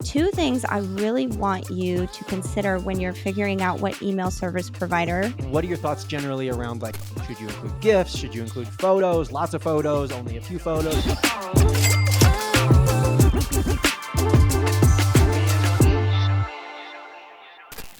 two things I really want you to consider when you're figuring out what email service provider. What are your thoughts generally around, like, should you include GIFs? Should you include photos? Lots of photos, only a few photos?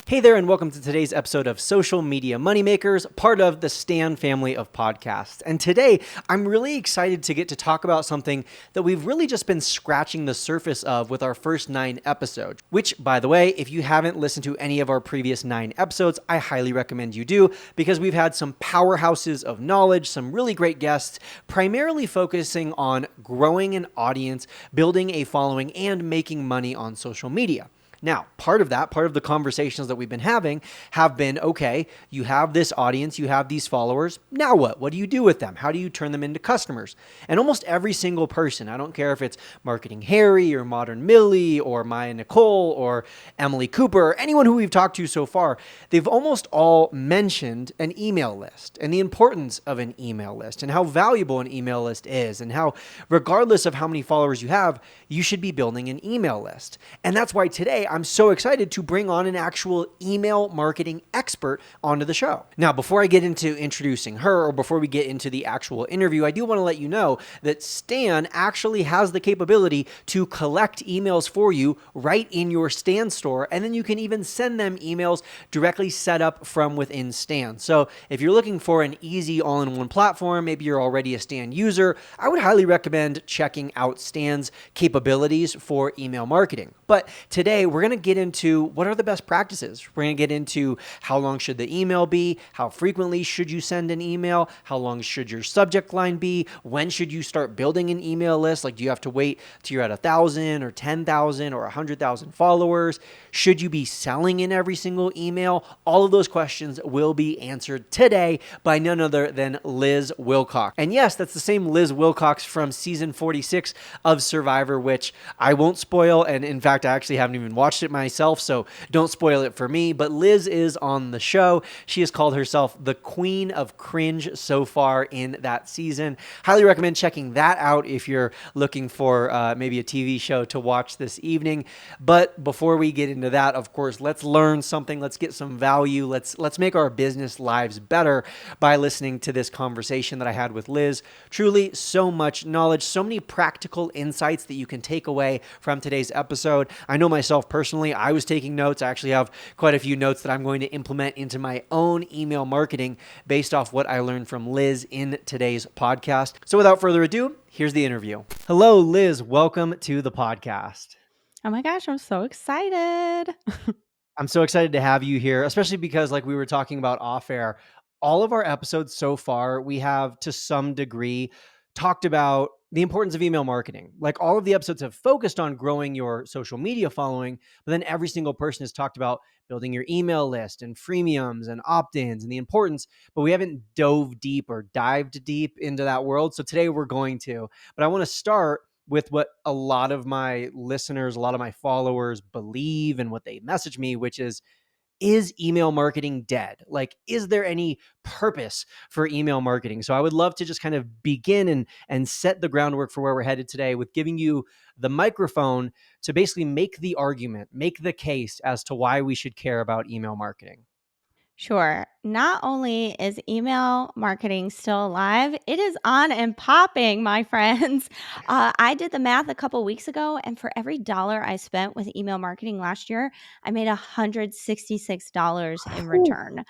Hey there, and welcome to today's episode of Social Media Moneymakers, part of the Stan family of podcasts. And today, I'm really excited to get to talk about something that we've really just been scratching the surface of with our first 9 episodes, which, by the way, if you haven't listened to any of our previous 9 episodes, I highly recommend you do, because we've had some powerhouses of knowledge, some really great guests, primarily focusing on growing an audience, building a following, and making money on social media. Now, part of the conversations that we've been having have been, okay, you have this audience, you have these followers, now what? What do you do with them? How do you turn them into customers? And almost every single person, I don't care if it's Marketing Harry or Modern Millie or Maya Nicole or Emily Cooper, or anyone who we've talked to so far, they've almost all mentioned an email list and the importance of an email list and how valuable an email list is and how, regardless of how many followers you have, you should be building an email list. And that's why today I'm so excited to bring on an actual email marketing expert onto the show. Now, before I get into introducing her, or before we get into the actual interview, I do want to let you know that Stan actually has the capability to collect emails for you right in your Stan store, and then you can even send them emails directly set up from within Stan. So if you're looking for an easy all-in-one platform, maybe you're already a Stan user, I would highly recommend checking out Stan's capabilities for email marketing. But today, we're going to get into what are the best practices. We're going to get into how long should the email be, how frequently should you send an email, how long should your subject line be, when should you start building an email list, like do you have to wait till you're at 1,000 or 10,000 or 100,000 followers, should you be selling in every single email? All of those questions will be answered today by none other than Liz Wilcox. And yes, that's the same Liz Wilcox from season 46 of Survivor, which I won't spoil, and in fact, I actually haven't even watched it myself, so don't spoil it for me, but Liz is on the show. She has called herself the Queen of Cringe so far in that season. Highly recommend checking that out if you're looking for maybe a TV show to watch this evening. But before we get into that, of course, let's learn something. Let's get some value. Let's make our business lives better by listening to this conversation that I had with Liz. Truly, so much knowledge, so many practical insights that you can take away from today's episode. I know myself personally, I was taking notes. I actually have quite a few notes that I'm going to implement into my own email marketing based off what I learned from Liz in today's podcast. So without further ado, here's the interview. Hello, Liz. Welcome to the podcast. Oh my gosh, I'm so excited. I'm so excited to have you here, especially because, like we were talking about off air, all of our episodes so far, we have to some degree talked about the importance of email marketing. Like, all of the episodes have focused on growing your social media following, but then every single person has talked about building your email list and freemiums and opt-ins and the importance, but we haven't dove deep or dived deep into that world. So today we're going to, but I want to start with what a lot of my listeners, a lot of my followers believe and what they message me, which is email marketing dead? Like, is there any purpose for email marketing? So I would love to just kind of begin and set the groundwork for where we're headed today with giving you the microphone to basically make the argument, make the case as to why we should care about email marketing. Sure. Not only is email marketing still alive, it is on and popping, my friends. I did the math a couple weeks ago, and for every dollar I spent with email marketing last year, I made $166 in Ooh, return. wow.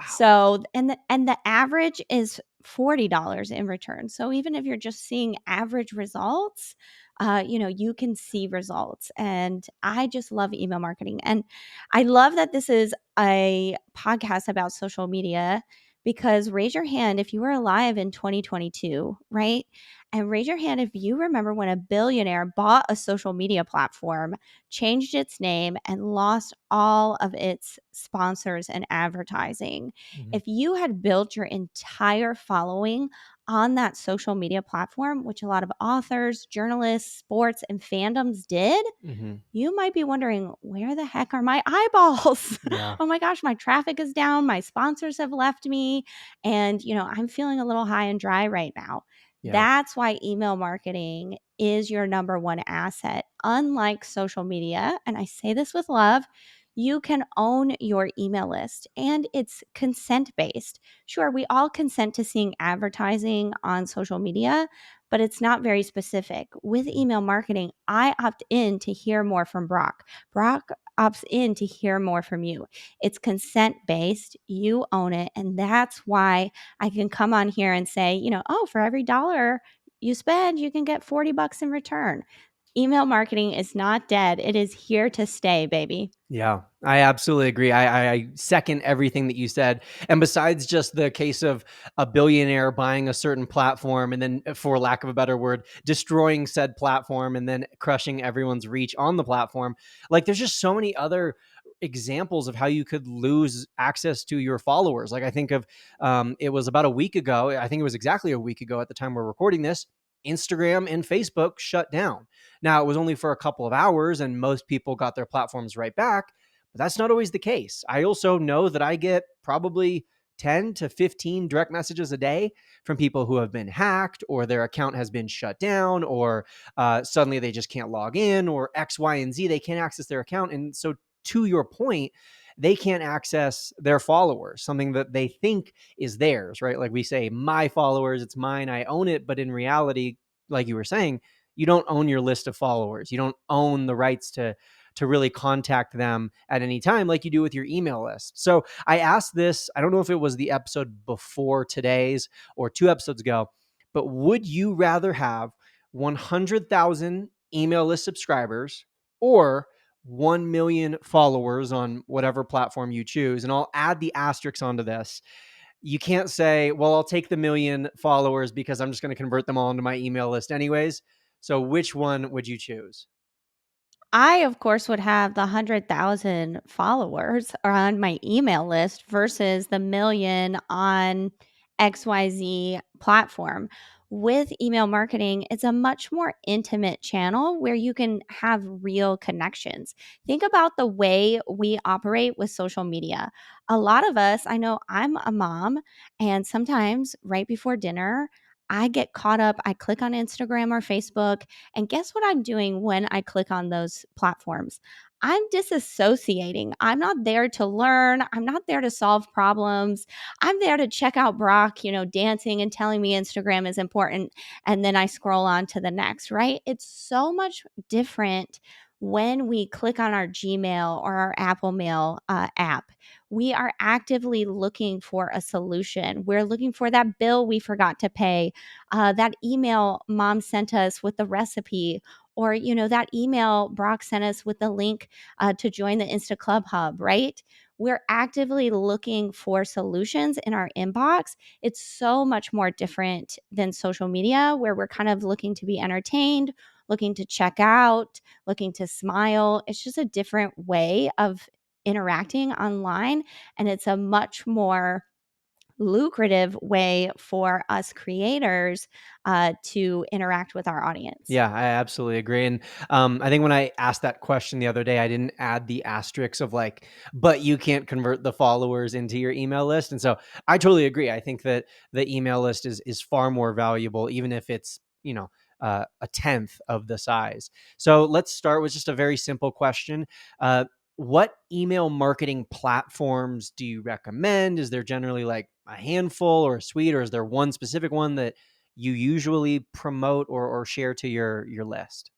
So, and the average is $40 in return. So even if you're just seeing average results, you can see results. And I just love email marketing. And I love that this is a podcast about social media, because raise your hand if you were alive in 2022, right? And raise your hand if you remember when a billionaire bought a social media platform, changed its name, and lost all of its sponsors and advertising. Mhm. If you had built your entire following on that social media platform, which a lot of authors, journalists, sports, and fandoms did, Mhm. you might be wondering, where the heck are my eyeballs? Yeah. Oh my gosh, my traffic is down. My sponsors have left me. And, I'm feeling a little high and dry right now. Yeah. That's why email marketing is your number one asset. Unlike social media, and I say this with love, you can own your email list and it's consent based. Sure, we all consent to seeing advertising on social media, but it's not very specific. With email marketing, I opt in to hear more from Brock. Brock opts in to hear more from you. It's consent based. You own it. And that's why I can come on here and say, oh, for every dollar you spend, you can get $40 in return. Email marketing is not dead. It is here to stay, baby. Yeah, I absolutely agree. I second everything that you said. And besides just the case of a billionaire buying a certain platform and then, for lack of a better word, destroying said platform and then crushing everyone's reach on the platform, like there's just so many other examples of how you could lose access to your followers. Like I think of, it was about a week ago. I think it was exactly a week ago at the time we're recording this. Instagram and Facebook shut down. Now, it was only for a couple of hours and most people got their platforms right back, but that's not always the case. I also know that I get probably 10 to 15 direct messages a day from people who have been hacked or their account has been shut down or suddenly they just can't log in or X, Y, and Z. They can't access their account. And so, to your point, they can't access their followers, something that they think is theirs, right? Like we say, my followers, it's mine, I own it. But in reality, like you were saying, you don't own your list of followers. You don't own the rights to really contact them at any time like you do with your email list. So I asked this, I don't know if it was the episode before today's or 2 episodes ago, but would you rather have 100,000 email list subscribers or 1 million followers on whatever platform you choose? And I'll add the asterisks onto this. You can't say, well, I'll take the million followers because I'm just going to convert them all into my email list anyways. So which one would you choose? I, of course, would have the 100,000 followers on my email list versus the million on XYZ platform. With email marketing, it's a much more intimate channel where you can have real connections. Think about the way we operate with social media. A lot of us, I know I'm a mom, and sometimes right before dinner, I get caught up. I click on Instagram or Facebook, and guess what I'm doing when I click on those platforms? I'm disassociating. I'm not there to learn. I'm not there to solve problems. I'm there to check out Brock, dancing and telling me Instagram is important. And then I scroll on to the next, right? It's so much different when we click on our Gmail or our Apple Mail app. We are actively looking for a solution. We're looking for that bill we forgot to pay, that email mom sent us with the recipe, or that email Brock sent us with the link to join the Insta Club Hub, right? We're actively looking for solutions in our inbox. It's so much more different than social media, where we're kind of looking to be entertained, looking to check out, looking to smile. It's just a different way of interacting online, and it's a much more lucrative way for us creators to interact with our audience. Yeah, I absolutely agree. And I think when I asked that question the other day, I didn't add the asterisks of like, but you can't convert the followers into your email list. And so I totally agree. I think that the email list is far more valuable, even if it's, a tenth of the size. So let's start with just a very simple question. What email marketing platforms do you recommend? Is there generally like a handful or a suite, or is there one specific one that you usually promote or share to your list?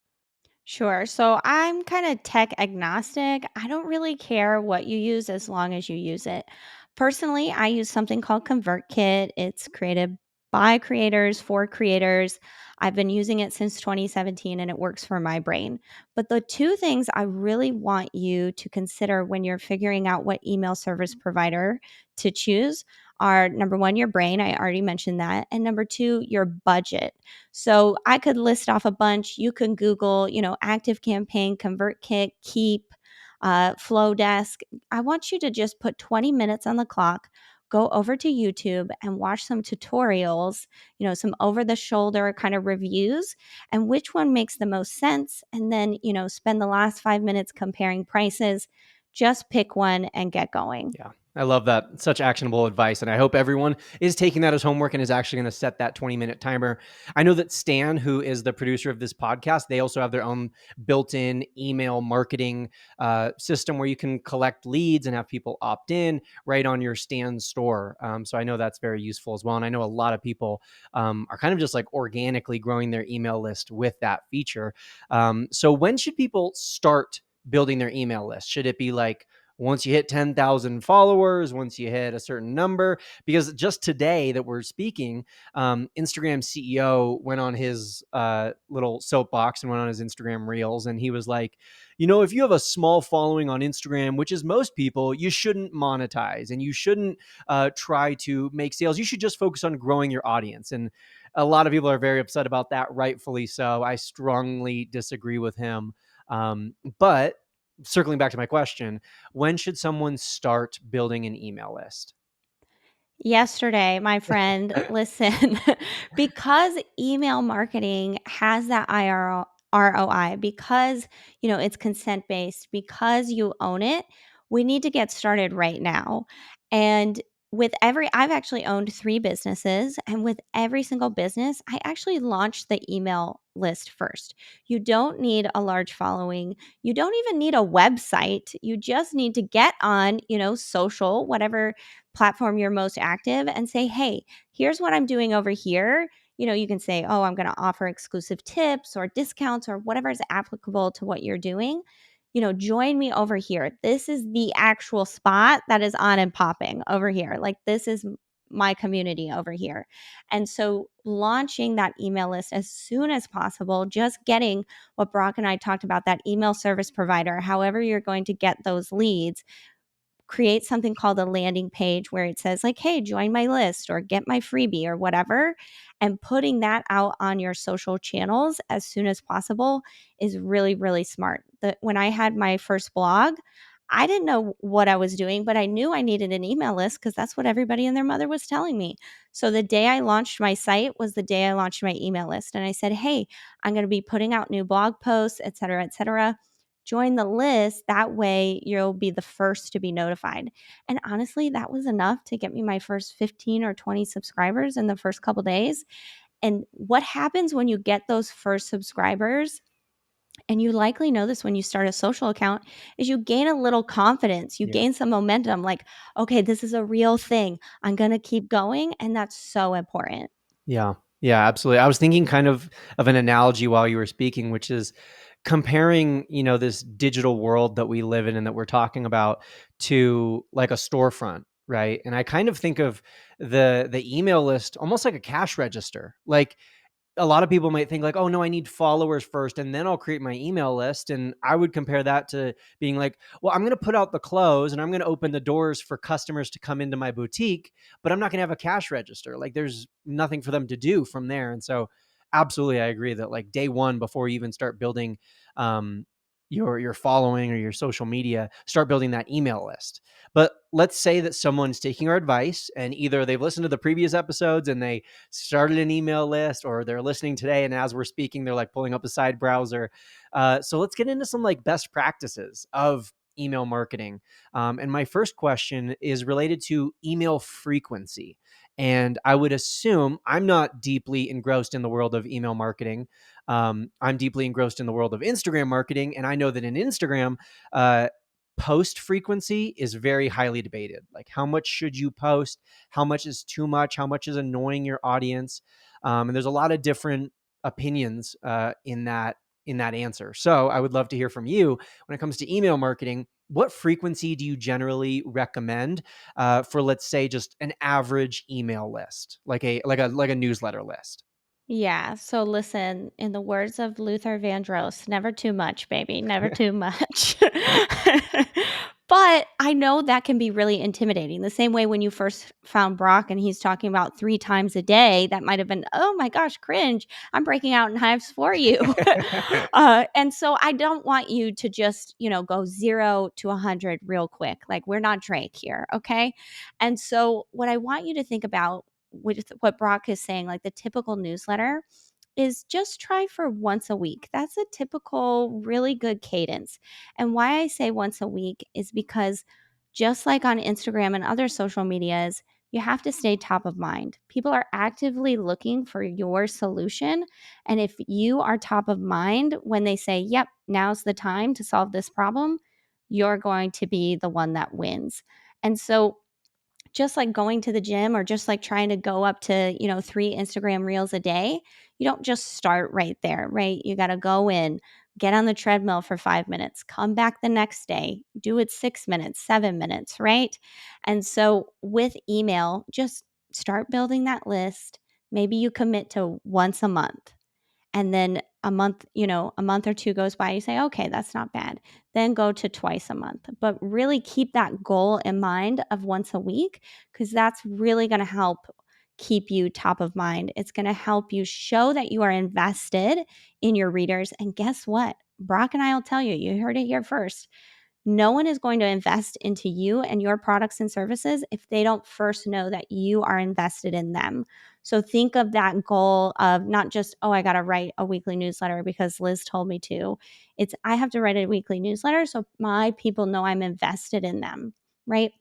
Sure. So I'm kind of tech agnostic. I don't really care what you use as long as you use it. Personally, I use something called ConvertKit. It's created by creators for creators. I've been using it since 2017 and it works for my brain. But the two things I really want you to consider when you're figuring out what email service provider to choose are, number one, your brain. I already mentioned that. And number two, your budget. So I could list off a bunch. You can Google, ActiveCampaign, ConvertKit, Keep, Flowdesk. I want you to just put 20 minutes on the clock, go over to YouTube and watch some tutorials, some over the shoulder kind of reviews, and which one makes the most sense. And then, spend the last 5 minutes comparing prices. Just pick one and get going. Yeah. I love that. Such actionable advice. And I hope everyone is taking that as homework and is actually going to set that 20-minute timer. I know that Stan, who is the producer of this podcast, they also have their own built in email marketing system where you can collect leads and have people opt in right on your Stan store. So I know that's very useful as well. And I know a lot of people are kind of just like organically growing their email list with that feature. So when should people start building their email list? Should it be like, once you hit 10,000 followers, once you hit a certain number? Because just today that we're speaking, Instagram CEO went on his little soapbox and went on his Instagram reels. And he was like, if you have a small following on Instagram, which is most people, you shouldn't monetize and you shouldn't try to make sales. You should just focus on growing your audience. And a lot of people are very upset about that, rightfully so. I strongly disagree with him. But circling back to my question, when should someone start building an email list? Yesterday, my friend, listen, because email marketing has that ROI, because, it's consent based, because you own it, we need to get started right now. And I've actually owned 3 businesses, and with every single business, I actually launched the email list first. You don't need a large following. You don't even need a website. You just need to get on, social, whatever platform you're most active, and say, hey, here's what I'm doing over here. You can say, oh, I'm going to offer exclusive tips or discounts or whatever is applicable to what you're doing. Join me over here. This is the actual spot that is on and popping over here. Like, this is my community over here. And so launching that email list as soon as possible, just getting what Brock and I talked about, that email service provider, however you're going to get those leads, create something called a landing page where it says like, hey, join my list or get my freebie or whatever, and putting that out on your social channels as soon as possible is really, really smart. When I had my first blog, I didn't know what I was doing, but I knew I needed an email list because that's what everybody and their mother was telling me. So the day I launched my site was the day I launched my email list. And I said, hey, I'm going to be putting out new blog posts, et cetera, et cetera. Join the list. That way you'll be the first to be notified. And honestly, that was enough to get me my first 15 or 20 subscribers in the first couple days. And what happens when you get those first subscribers, and you likely know this when you start a social account, is you gain a little confidence. You Yeah. gain some momentum, like, okay, this is a real thing. I'm going to keep going. And that's so important. Yeah. Yeah, absolutely. I was thinking kind of an analogy while you were speaking, which is comparing, this digital world that we live in and that we're talking about to like a storefront, right? And I kind of think of the email list almost like a cash register. Like, a lot of people might think like, oh no, I need followers first and then I'll create my email list. And I would compare that to being like, well, I'm going to put out the clothes and I'm going to open the doors for customers to come into my boutique, but I'm not going to have a cash register. Like, there's nothing for them to do from there. And so absolutely, I agree that like day one, before you even start building um, your following or your social media, start building that email list. But let's say that someone's taking our advice and either they've listened to the previous episodes and they started an email list, or they're listening today and as we're speaking they're like pulling up a side browser. So let's get into some like best practices of email marketing. And my first question is related to email frequency. And I would assume, I'm not deeply engrossed in the world of email marketing. I'm deeply engrossed in the world of Instagram marketing, and I know that in Instagram, post frequency is very highly debated. Like, how much should you post? How much is too much? How much is annoying your audience? And there's a lot of different opinions in that answer. So I would love to hear from you when it comes to email marketing. What frequency do you generally recommend for, let's say, just an average email list, like a newsletter list? Yeah. So listen, in the words of Luther Vandross, never too much, baby, never too much. But I know that can be really intimidating. The same way when you first found Brock and he's talking about 3 times a day, that might have been, oh my gosh, cringe. I'm breaking out in hives for you. And so I don't want you to just, go 0 to 100 real quick. Like, we're not Drake here. Okay. And so what I want you to think about with what Brock is saying, like the typical newsletter, is just try for once a week. That's a typical, really good cadence. And why I say once a week is because just like on Instagram and other social medias, you have to stay top of mind. People are actively looking for your solution. And if you are top of mind when they say, yep, now's the time to solve this problem, you're going to be the one that wins. And so, just like going to the gym or just like trying to go up to, 3 Instagram reels a day, you don't just start right there, right? You got to go in, get on the treadmill for 5 minutes, come back the next day, do it 6 minutes, 7 minutes, right? And so with email, just start building that list. Maybe you commit to once a month, and then a month or two goes by, you say, okay, that's not bad. Then go to twice a month, but really keep that goal in mind of once a week, because that's really going to help keep you top of mind. It's going to help you show that you are invested in your readers. And guess what? Brock and I will tell you, you heard it here first. No one is going to invest into you and your products and services if they don't first know that you are invested in them. So think of that goal of not just, oh, I got to write a weekly newsletter because Liz told me to. It's, I have to write a weekly newsletter so my people know I'm invested in them, right?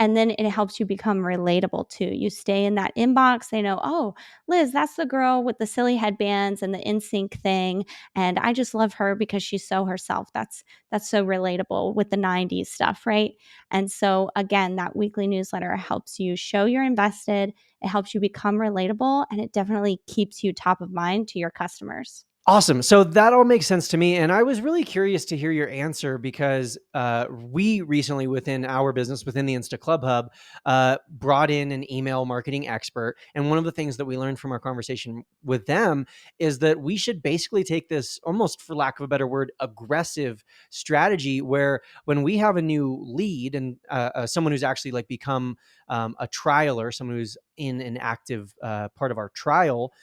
And then it helps you become relatable too. You stay in that inbox, they know, oh, Liz, that's the girl with the silly headbands and the NSYNC thing. And I just love her because she's so herself. That's so relatable with the 90s stuff, right? And so, again, that weekly newsletter helps you show you're invested, it helps you become relatable, and it definitely keeps you top of mind to your customers. Awesome. So that all makes sense to me. And I was really curious to hear your answer because we recently, within our business, within the Insta Club Hub, brought in an email marketing expert. And one of the things that we learned from our conversation with them is that we should basically take this, almost for lack of a better word, aggressive strategy where when we have a new lead and someone who's actually like become a trialer, someone who's in an active part of our trial,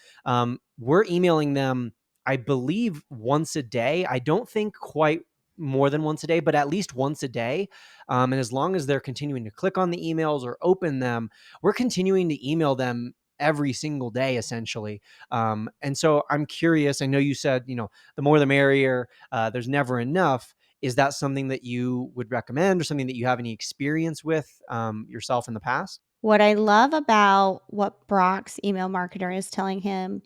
we're emailing them, I believe, once a day. I don't think quite more than once a day, but at least once a day. And as long as they're continuing to click on the emails or open them, we're continuing to email them every single day, essentially. And so I'm curious. I know you said, the more the merrier. There's never enough. Is that something that you would recommend or something that you have any experience with yourself in the past? What I love about what Brock's email marketer is telling him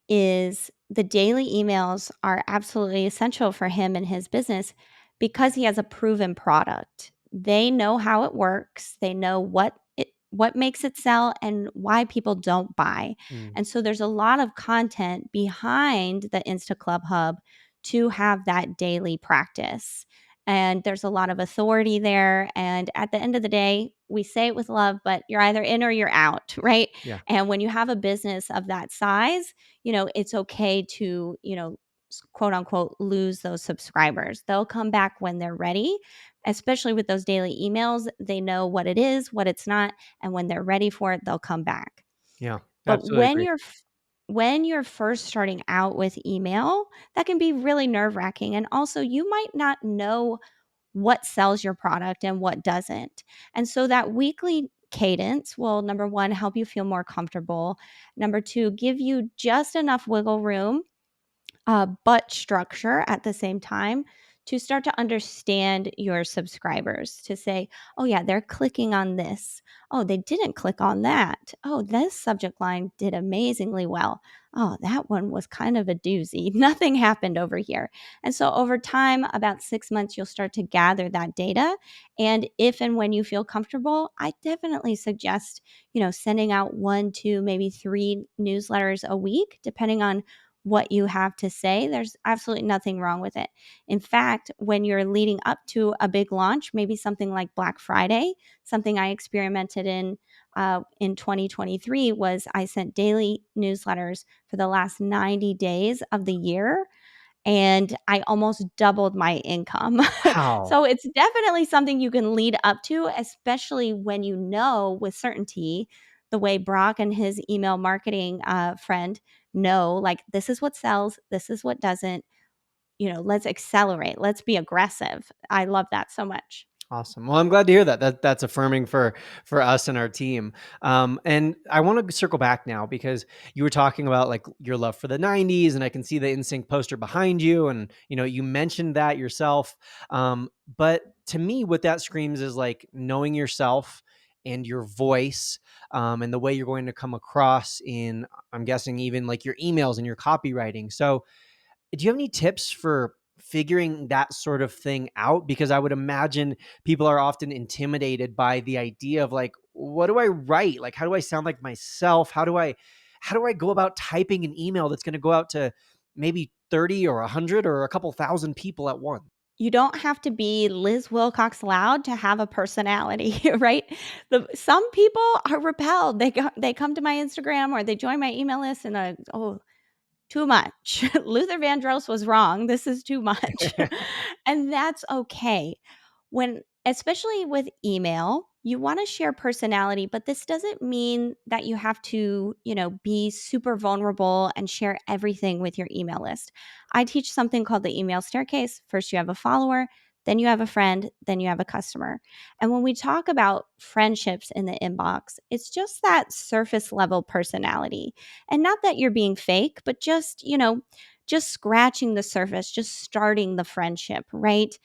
is the daily emails are absolutely essential for him and his business because he has a proven product. They know how it works. They know what makes it sell and why people don't buy. Mm, And so there's a lot of content behind the Insta Club Hub to have that daily practice. And there's a lot of authority there. And at the end of the day, we say it with love, but you're either in or you're out, right? yeah. And when you have a business of that size, it's okay to, quote unquote, lose those subscribers. They'll come back when they're ready, especially with those daily emails. They know what it is, what it's not, and when they're ready for it, they'll come back. Yeah. But Absolutely agree. when you're first starting out with email, that can be really nerve-wracking. And also, you might not know what sells your product and what doesn't. And so that weekly cadence will, number one, help you feel more comfortable. Number two, give you just enough wiggle room, but structure at the same time to start to understand your subscribers, to say, oh, yeah, they're clicking on this. Oh, they didn't click on that. Oh, this subject line did amazingly well. Oh, that one was kind of a doozy. Nothing happened over here. And so over time, about 6 months, you'll start to gather that data. And if and when you feel comfortable, I definitely suggest, sending out 1, 2, maybe 3 newsletters a week, depending on what you have to say. There's absolutely nothing wrong with it. In fact, when you're leading up to a big launch, maybe something like Black Friday, something I experimented in 2023 was I sent daily newsletters for the last 90 days of the year, and I almost doubled my income. Wow. So it's definitely something you can lead up to, especially when you know with certainty the way Brock and his email marketing friend know, like, this is what sells, this is what doesn't. Let's accelerate, let's be aggressive. I love that so much. Awesome. Well, I'm glad to hear that. That's affirming for us and our team. And I want to circle back now because you were talking about like your love for the '90s, and I can see the NSYNC poster behind you, and you mentioned that yourself. But to me, what that screams is like knowing yourself and your voice, and the way you're going to come across in, I'm guessing, even like your emails and your copywriting. So do you have any tips for figuring that sort of thing out? Because I would imagine people are often intimidated by the idea of like, what do I write? Like, how do I sound like myself? How do I go about typing an email that's going to go out to maybe 30 or 100 or a couple thousand people at once? You don't have to be Liz Wilcox loud to have a personality, right? Some people are repelled. They come to my Instagram or they join my email list and oh, too much. Luther Vandross was wrong. This is too much. And that's okay. Especially with email, you want to share personality, but this doesn't mean that you have to, be super vulnerable and share everything with your email list. I teach something called the email staircase. First, you have a follower, then you have a friend, then you have a customer. And when we talk about friendships in the inbox, it's just that surface level personality. And not that you're being fake, but just scratching the surface, just starting the friendship, right?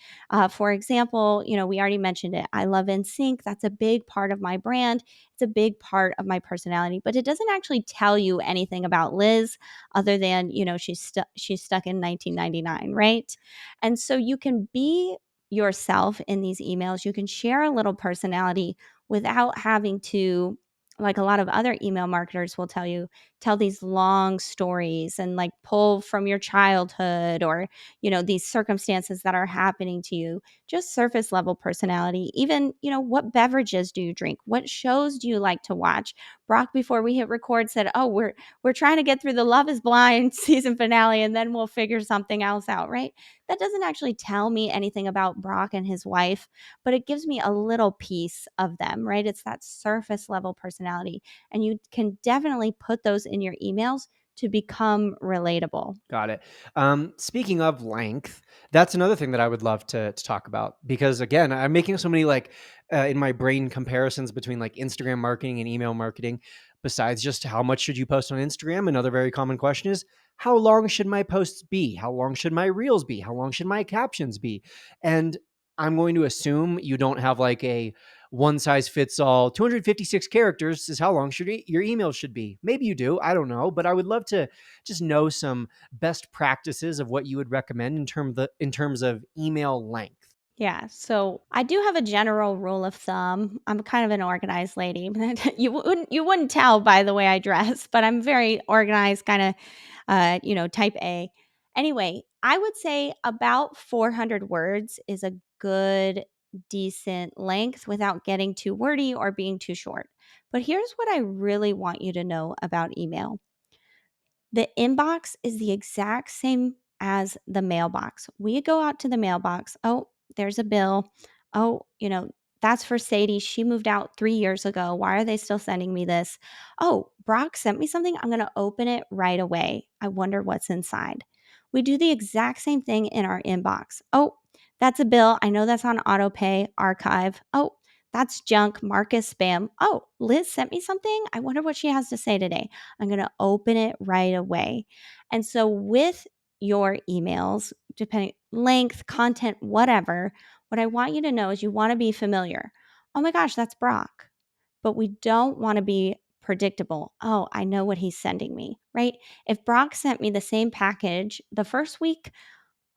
For example, we already mentioned it. I love NSYNC. That's a big part of my brand. It's a big part of my personality, but it doesn't actually tell you anything about Liz other than, she's stuck in 1999, right? And so you can be yourself in these emails. You can share a little personality without having to, like a lot of other email marketers will tell these long stories and like pull from your childhood or these circumstances that are happening to you. Just surface level personality. Even what beverages do you drink, what shows do you like to watch? Brock, before we hit record, said, oh, we're trying to get through the Love Is Blind season finale and then we'll figure something else out, right? That doesn't actually tell me anything about Brock and his wife, but it gives me a little piece of them, right? It's that surface level personality, and you can definitely put those in your emails to become relatable. Got it. Speaking of length, that's another thing that I would love to talk about because again, I'm making so many like in my brain comparisons between like Instagram marketing and email marketing. Besides just how much should you post on Instagram, another very common question is how long should my posts be? How long should my reels be? How long should my captions be? And I'm going to assume you don't have like a one size fits all 256 characters is how long should your email should be. Maybe you do, I don't know, but I would love to just know some best practices of what you would recommend in terms of email length. Yeah, so I do have a general rule of thumb. I'm kind of an organized lady. You wouldn't tell by the way I dress, but I'm very organized, kind of, type A. Anyway, I would say about 400 words is a good, decent length without getting too wordy or being too short. But here's what I really want you to know about email. The inbox is the exact same as the mailbox. We go out to the mailbox. Oh, there's a bill. Oh, that's for Sadie. She moved out 3 years ago. Why are they still sending me this? Oh, Brock sent me something. I'm going to open it right away. I wonder what's inside. We do the exact same thing in our inbox. Oh, that's a bill. I know that's on auto pay, archive. Oh, that's junk. Mark as spam. Oh, Liz sent me something. I wonder what she has to say today. I'm going to open it right away. And so with your emails, depending length, content, whatever, what I want you to know is you want to be familiar. Oh my gosh, that's Brock. But we don't want to be predictable. Oh, I know what he's sending me, right? If Brock sent me the same package the first week,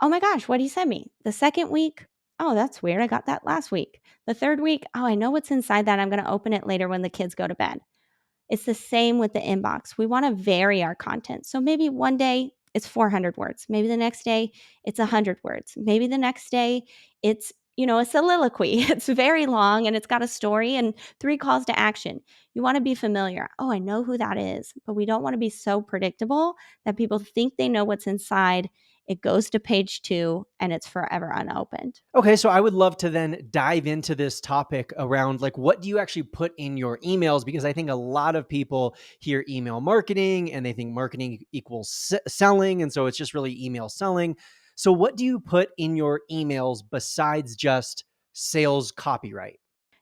oh my gosh, what did he send me? The second week, oh, that's weird. I got that last week. The third week, oh, I know what's inside that. I'm going to open it later when the kids go to bed. It's the same with the inbox. We want to vary our content. So maybe one day it's 400 words. Maybe the next day it's 100 words. Maybe the next day it's, a soliloquy. It's very long and it's got a story and 3 calls to action. You want to be familiar. Oh, I know who that is, but we don't want to be so predictable that people think they know what's inside. It goes to page 2 and it's forever unopened. Okay, so I would love to then dive into this topic around like what do you actually put in your emails, because I think a lot of people hear email marketing and they think marketing equals selling, and so it's just really email selling. So what do you put in your emails besides just sales copyright?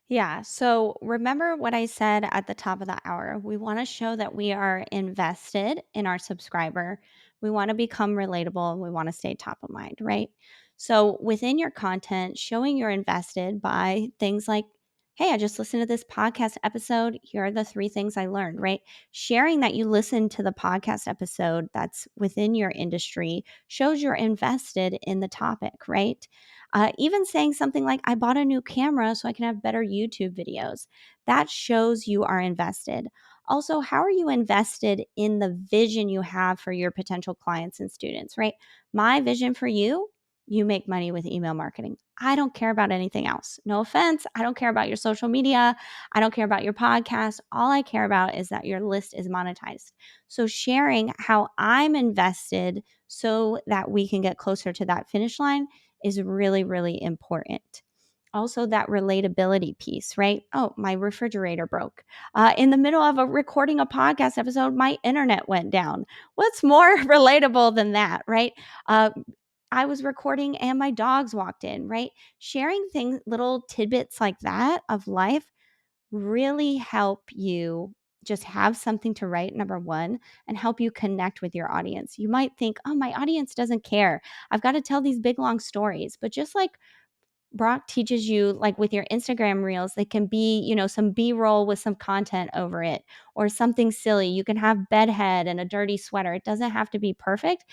Yeah. So remember what I said at the top of the hour. We want to show that we are invested in our subscriber. We want to become relatable and we want to stay top of mind, right? So within your content, showing you're invested by things like, hey, I just listened to this podcast episode. Here are the three things I learned, right? Sharing that you listened to the podcast episode that's within your industry shows you're invested in the topic, right? Even saying something like, I bought a new camera so I can have better YouTube videos. That shows you are invested. Also, how are you invested in the vision you have for your potential clients and students, right? My vision for you, you make money with email marketing. I don't care about anything else. No offense. I don't care about your social media. I don't care about your podcast. All I care about is that your list is monetized. So, sharing how I'm invested so that we can get closer to that finish line is really, really important. Also, that relatability piece, right? Oh, my refrigerator broke. In the middle of recording a podcast episode, my internet went down. What's more relatable than that, right? Uh, I was recording and my dogs walked in, right? Sharing things, little tidbits like that of life really help you just have something to write, number one, and help you connect with your audience. You might think, oh, my audience doesn't care. I've got to tell these big, long stories. But just like Brock teaches you, like with your Instagram reels, they can be, some B roll with some content over it or something silly. You can have bedhead and a dirty sweater. It doesn't have to be perfect.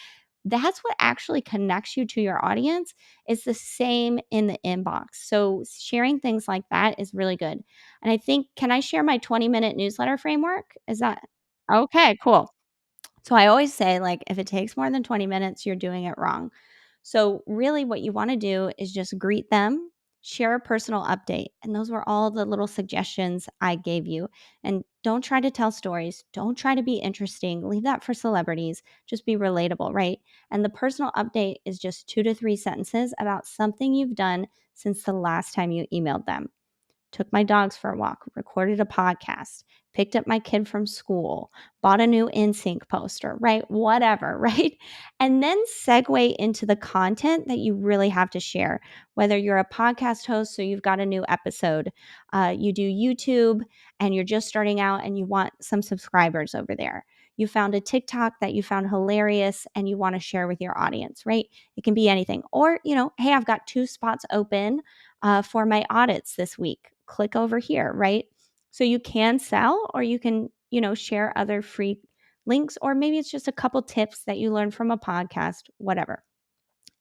That's what actually connects you to your audience. It's the same in the inbox. So sharing things like that is really good. And I think, can I share my 20-minute newsletter framework? Is that okay? Cool. So I always say, like, if it takes more than 20 minutes, you're doing it wrong. So, really, what you want to do is just greet them, share a personal update. And those were all the little suggestions I gave you. And don't try to tell stories. Don't try to be interesting. Leave that for celebrities. Just be relatable, right? And the personal update is just 2 to 3 sentences about something you've done since the last time you emailed them. Took my dogs for a walk, recorded a podcast, picked up my kid from school, bought a new NSYNC poster, right? Whatever, right? And then segue into the content that you really have to share. Whether you're a podcast host, so you've got a new episode, you do YouTube and you're just starting out and you want some subscribers over there. You found a TikTok that you found hilarious and you want to share with your audience, right? It can be anything. Or, hey, I've got 2 spots open for my audits this week. Click over here, right? So you can sell or you can, share other free links, or maybe it's just a couple tips that you learned from a podcast, whatever.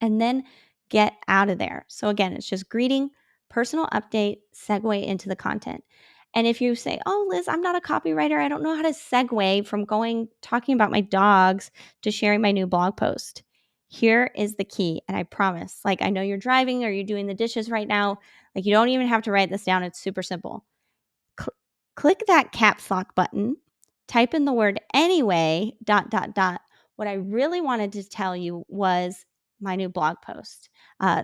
And then get out of there. So again, it's just greeting, personal update, segue into the content. And if you say, "Oh, Liz, I'm not a copywriter. I don't know how to segue from talking about my dogs to sharing my new blog post." Here is the key, and I promise. Like, I know you're driving or you're doing the dishes right now. Like, you don't even have to write this down. It's super simple. Cl- Click that caps lock button, type in the word anyway, dot, dot, dot. What I really wanted to tell you was my new blog post,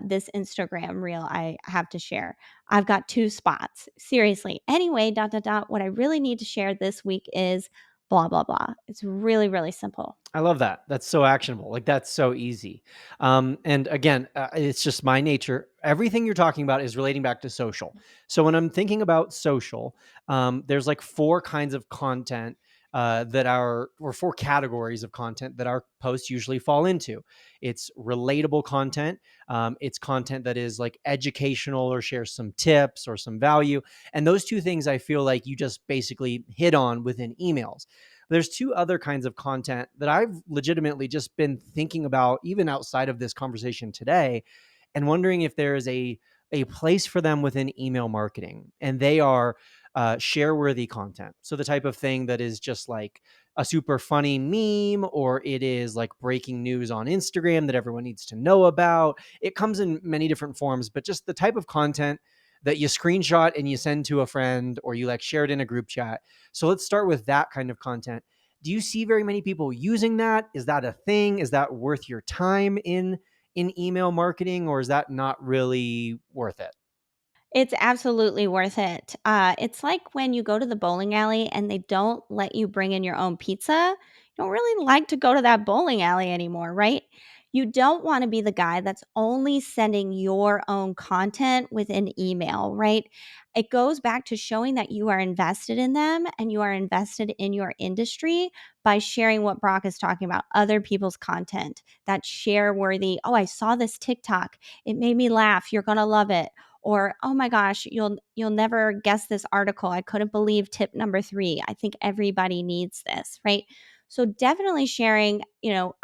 this Instagram reel I have to share. I've got 2 spots. Seriously. Anyway, dot, dot, dot. What I really need to share this week is blah, blah, blah. It's really, really simple. I love that. That's so actionable. Like that's so easy. And again, it's just my nature. Everything you're talking about is relating back to social. So when I'm thinking about social, there's like 4 kinds of content or 4 categories of content that our posts usually fall into. It's relatable content. It's content that is like educational or shares some tips or some value. And those 2 things I feel like you just basically hit on within emails. There's 2 other kinds of content that I've legitimately just been thinking about, even outside of this conversation today, and wondering if there is a place for them within email marketing. And they are share worthy content. So the type of thing that is just like a super funny meme, or it is like breaking news on Instagram that everyone needs to know about. It comes in many different forms, but just the type of content that you screenshot and you send to a friend or you like share it in a group chat. So let's start with that kind of content. Do you see very many people using that? Is that a thing? Is that worth your time in email marketing, or is that not really worth it? It's absolutely worth it. It's like when you go to the bowling alley and they don't let you bring in your own pizza. You don't really like to go to that bowling alley anymore, right? You don't want to be the guy that's only sending your own content with an email, right? It goes back to showing that you are invested in them and you are invested in your industry by sharing what Brock is talking about, other people's content, that share worthy. Oh, I saw this TikTok. It made me laugh. You're going to love it. Or, oh my gosh, you'll never guess this article. I couldn't believe tip number 3. I think everybody needs this, right? So definitely sharing,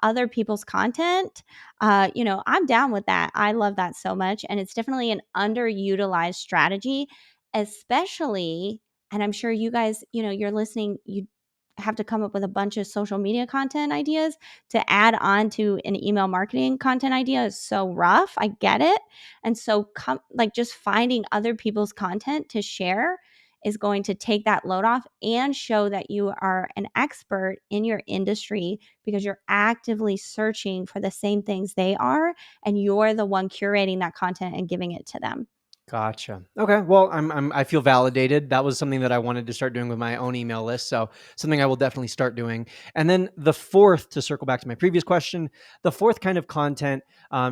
other people's content. I'm down with that. I love that so much. And it's definitely an underutilized strategy, especially, and I'm sure you guys, you're listening, you have to come up with a bunch of social media content ideas to add on to an email marketing content idea is so rough. I get it. And so just finding other people's content to share is going to take that load off and show that you are an expert in your industry because you're actively searching for the same things they are and you're the one curating that content and giving it to them. Gotcha. Okay. Well, I feel validated. That was something that I wanted to start doing with my own email list. So something I will definitely start doing. And then the fourth, to circle back to my previous question, the fourth kind of content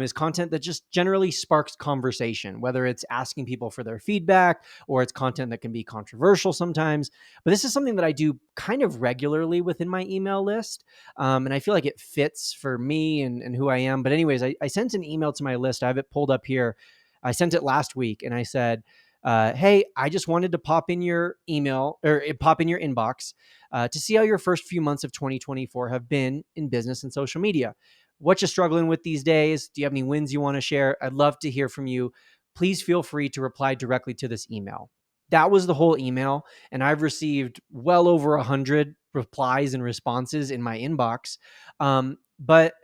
is content that just generally sparks conversation, whether it's asking people for their feedback or it's content that can be controversial sometimes. But this is something that I do kind of regularly within my email list. And I feel like it fits for me and who I am. But anyways, I sent an email to my list. I have it pulled up here. I sent it last week and I said, hey, I just wanted to pop in your email or pop in your inbox to see how your first few months of 2024 have been in business and social media. What you're struggling with these days? Do you have any wins you want to share? I'd love to hear from you. Please feel free to reply directly to this email. That was the whole email. And I've received well over 100 replies and responses in my inbox. But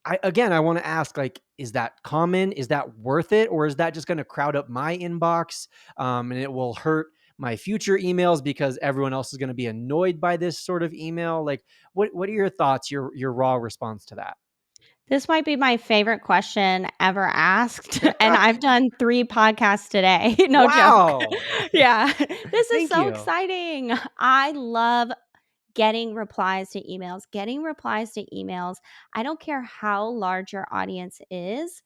I want to ask, like, is that common? Is that worth it? Or is that just going to crowd up my inbox and it will hurt my future emails because everyone else is going to be annoyed by this sort of email? Like, what are your thoughts, your raw response to that? This might be my favorite question ever asked, and I've done 3 podcasts today. No joke. Wow. Yeah. This is Thank so you. exciting. I love getting replies to emails. Getting replies to emails, I don't care how large your audience is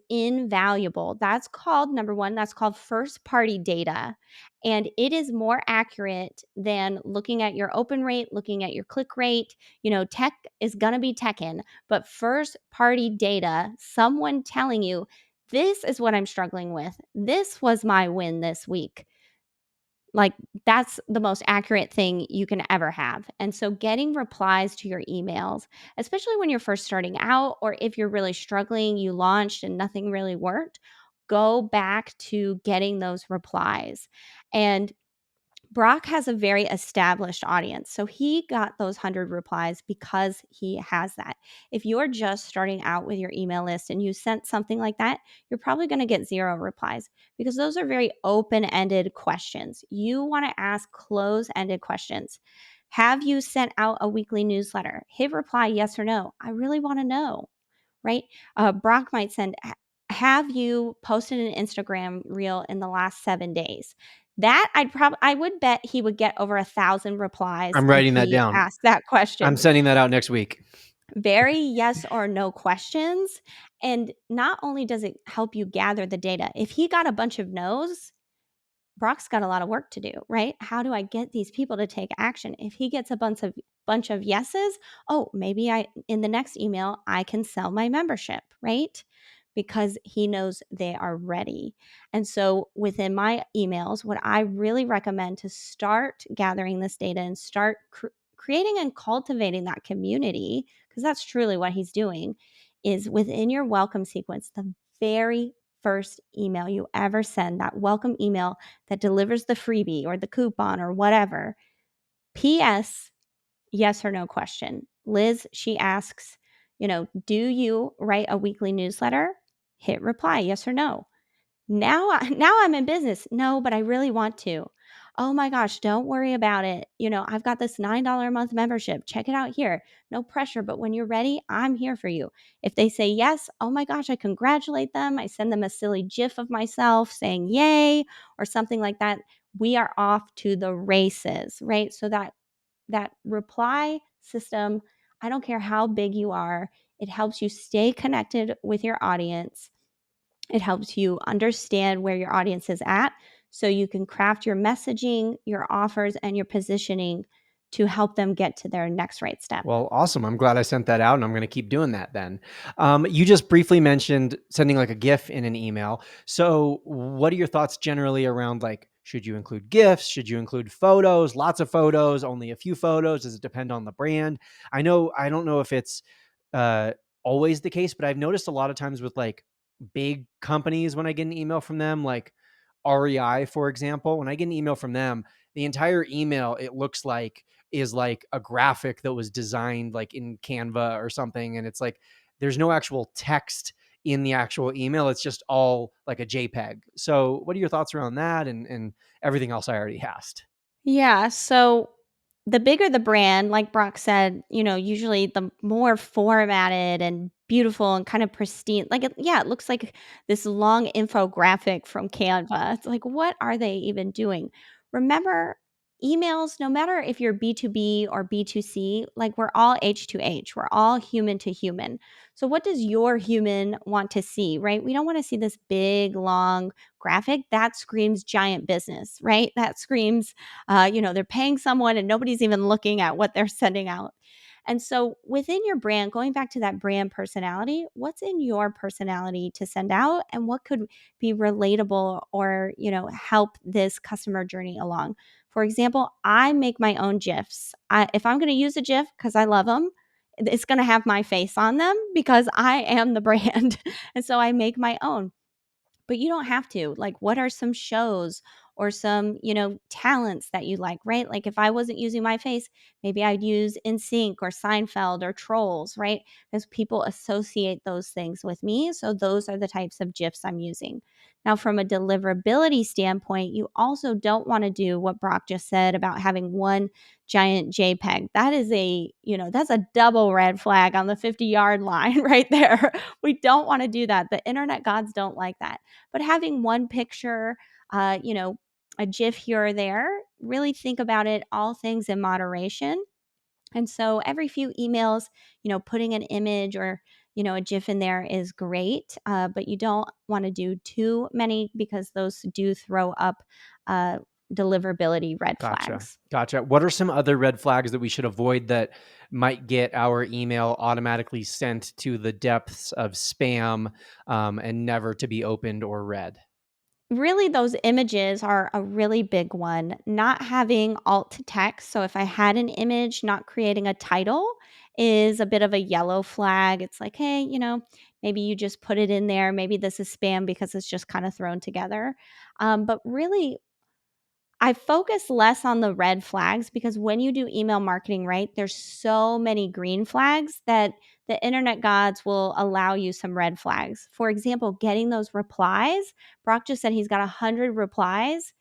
invaluable. That's called number 1, that's called first party data. And it is more accurate than looking at your open rate, looking at your click rate. Tech is going to be teching, but first party data, someone telling you, this is what I'm struggling with. This was my win this week. Like, that's the most accurate thing you can ever have. And so getting replies to your emails, especially when you're first starting out, or if you're really struggling, you launched and nothing really worked, go back to getting those replies. And Brock has a very established audience. So he got those 100 replies because he has that. If you're just starting out with your email list and you sent something like that, you're probably going to get 0 replies because those are very open ended questions. You want to ask close ended questions. Have you sent out a weekly newsletter? Hit reply yes or no. I really want to know, right? Brock might send, have you posted an Instagram reel in the last 7 days? That I would bet he would get over 1,000 replies I'm if writing that he down. asked that I'm question. sending that out next week. Very yes or no questions. And not only does it help you gather the data, if he got a bunch of no's, Brock's got a lot of work to do, right? How do I get these people to take action? If he gets a bunch of yeses, oh, maybe I in the next email I can sell my membership, right? Because he knows they are ready. And so within my emails, what I really recommend to start gathering this data and start creating and cultivating that community, because that's truly what he's doing, is within your welcome sequence, the very first email you ever send, that welcome email that delivers the freebie or the coupon or whatever. P.S. Yes or no question. Liz, she asks, do you write a weekly newsletter? Hit reply, yes or no. Now I'm in business. No, but I really want to. Oh my gosh, don't worry about it. I've got this $9 a month membership. Check it out here. No pressure, but when you're ready, I'm here for you. If they say yes, oh my gosh, I congratulate them. I send them a silly gif of myself saying yay or something like that. We are off to the races, right? So that reply system, I don't care how big you are, It helps you stay connected with your audience. It helps you understand where your audience is at so you can craft your messaging, your offers, and your positioning to help them get to their next right step. Well, awesome. I'm glad I sent that out and I'm going to keep doing that then. You just briefly mentioned sending like a GIF in an email. So, what are your thoughts generally around like, should you include GIFs? Should you include photos? Lots of photos, only a few photos? Does it depend on the brand? I don't know if it's uh, always the case, but I've noticed a lot of times with like big companies when I get an email from them, like REI, for example, when I get an email from them, the entire email, it looks like is like a graphic that was designed like in Canva or something. And it's like, there's no actual text in the actual email. It's just all like a JPEG. So what are your thoughts around that and everything else I already asked? Yeah. So the bigger the brand, like Brock said, usually the more formatted and beautiful and kind of pristine. Like, yeah, it looks like this long infographic from Canva. It's like, what are they even doing? Remember, emails, no matter if you're B2B or B2C, like we're all H to H, we're all human to human. So, what does your human want to see, right? We don't want to see this big, long graphic that screams giant business, right? That screams they're paying someone and nobody's even looking at what they're sending out. And so within your brand, going back to that brand personality, what's in your personality to send out and what could be relatable or, help this customer journey along? For example, I make my own GIFs. If I'm going to use a GIF because I love them, it's going to have my face on them because I am the brand. And so I make my own, but you don't have to. Like, what are some shows or some, talents that you like, right? Like, if I wasn't using my face, maybe I'd use InSync or Seinfeld or Trolls, right? Because people associate those things with me. So, those are the types of GIFs I'm using. Now, from a deliverability standpoint, you also don't want to do what Brock just said about having one giant JPEG. That is that's a double red flag on the 50-yard line right there. We don't want to do that. The internet gods don't like that. But having one picture, uh, you know, a GIF here or there, really think about it, all things in moderation. And so every few emails, putting an image or, a GIF in there is great, but you don't want to do too many because those do throw up uh, deliverability red Gotcha. flags. Gotcha. What are some other red flags that we should avoid that might get our email automatically sent to the depths of spam and never to be opened or read? Really, those images are a really big one. Not having alt to text. So if I had an image, not creating a title is a bit of a yellow flag. It's like, hey, maybe you just put it in there. Maybe this is spam because it's just kind of thrown together. But really, I focus less on the red flags because when you do email marketing, right, there's so many green flags that the internet gods will allow you some red flags. For example, getting those replies. Brock just said he's got 100 replies.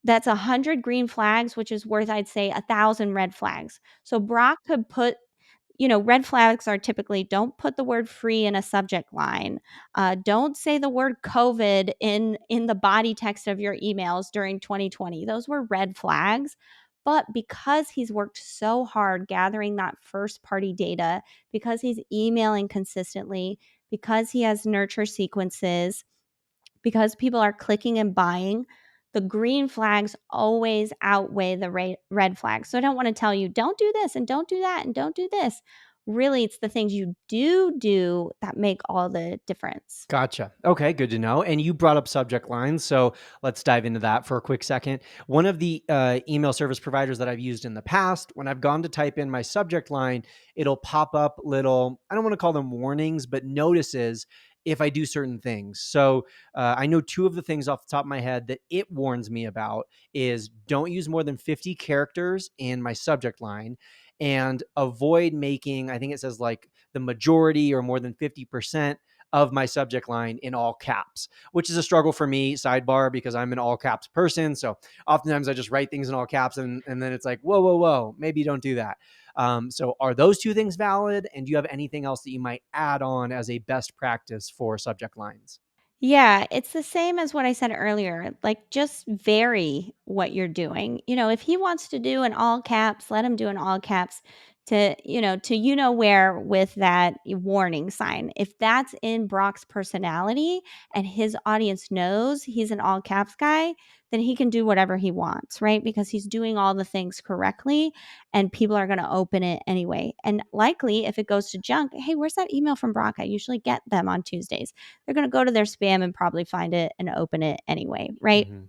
That's 100 green flags, which is worth, I'd say, 1,000 red flags. So Brock could put, red flags are typically don't put the word free in a subject line. Don't say the word COVID in the body text of your emails during 2020. Those were red flags. But because he's worked so hard gathering that first party data, because he's emailing consistently, because he has nurture sequences, because people are clicking and buying, the green flags always outweigh the red flags. So I don't want to tell you, don't do this and don't do that and don't do this. Really, it's the things you do that make all the difference. Gotcha. Okay, good to know. And you brought up subject lines, so let's dive into that for a quick second. One of the email service providers that I've used in the past, when I've gone to type in my subject line, it'll pop up little, I don't want to call them warnings, but notices if I do certain things. So I know two of the things off the top of my head that it warns me about is don't use more than 50 characters in my subject line and avoid making, I think it says like the majority or more than 50% of my subject line in all caps, which is a struggle for me, sidebar, because I'm an all caps person. So oftentimes I just write things in all caps and then it's like, whoa, whoa, whoa, maybe you don't do that. So are those two things valid? And do you have anything else that you might add on as a best practice for subject lines? Yeah, it's the same as what I said earlier. Like, just vary what you're doing. If he wants to do in all caps, let him do in all caps. to where with that warning sign. If that's in Brock's personality and his audience knows he's an all caps guy, then he can do whatever he wants, right? Because he's doing all the things correctly and people are going to open it anyway. And likely if it goes to junk, hey, where's that email from Brock? I usually get them on Tuesdays. They're going to go to their spam and probably find it and open it anyway, right? Mhm.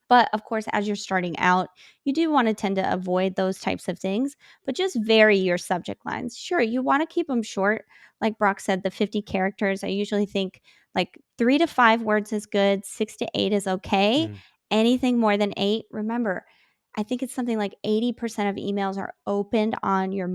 But of course, as you're starting out, you do want to tend to avoid those types of things, but just vary your subject lines. Sure, you want to keep them short. Like Brock said, the 50 characters, I usually think like 3 to 5 words is good, 6 to 8 is okay. Mm. Anything more than 8, remember, I think it's something like 80% of emails are opened on your